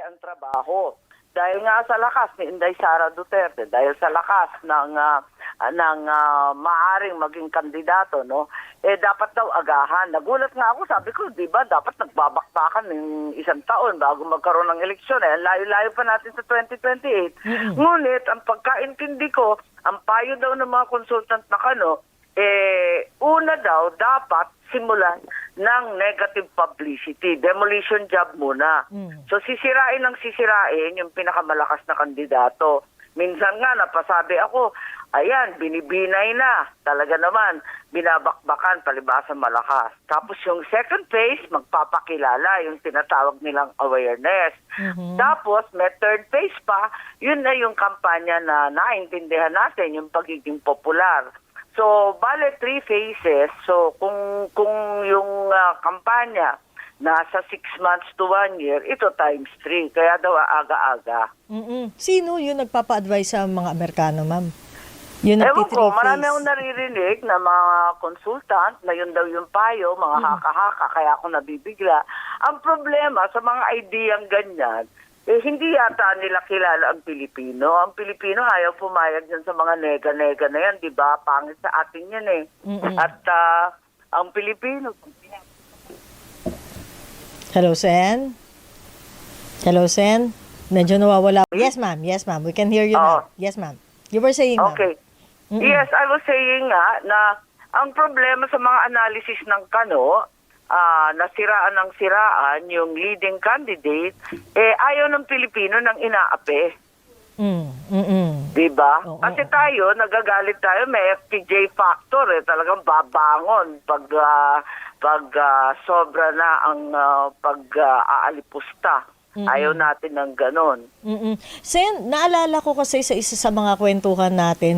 ang trabaho. Dahil nga sa lakas ni Inday Sara Duterte, dahil sa lakas ng maaring maging kandidato, no? Dapat daw agahan. Nagulat nga ako, sabi ko, di ba, dapat nagbabakbakan ng isang taon bago magkaroon ng eleksyon. Layo-layo pa natin sa 2028. Ngunit, ang pagkaintindi ko, ang payo daw ng mga consultant na una daw, dapat simulan ng negative publicity. Demolition job muna. So, sisirain yung pinakamalakas na kandidato. Minsan nga, napasabi ako, ayan, binibinay na. Talaga naman, binabakbakan, palibasang malakas. Tapos yung second phase, magpapakilala, yung tinatawag nilang awareness. Tapos, may third phase pa, yun na yung kampanya na naintindihan natin, yung pagiging popular. So, bale 3 phases. So, kung yung kampanya nasa 6 months to 1 year, ito times 3. Kaya daw aga-aga. Sino yung nagpapa-advise sa mga Amerikano, ma'am? Yung Ewan ko, nagti-3 marami phase. akong naririnig na mga consultant na yun daw yung payo, mga haka-haka, kaya ako nabibigla. Ang problema sa mga ideyang ganyan, hindi yata nila kilala ang Pilipino. Ang Pilipino ayaw pumayag dyan sa mga nega-nega na yan, di ba? Pangit sa atin yan eh. At ang Pilipino... Hello, Sen? Hello, Sen? Medyo nawawala. Yes, ma'am. Yes, ma'am. We can hear you now. Yes, ma'am. You were saying, ma'am. Okay. Yes, I was saying nga na ang problema sa mga analysis ng nasiraan ng siraan yung leading candidate, ayaw ng Pilipino ng inaapi. Diba? Kasi tayo, nagagalit tayo, may FPJ factor talagang babangon pag sobra na ang pag-aalipusta. Ayaw natin ng ganon. Sen, naalala ko kasi sa isa sa mga kwentuhan natin,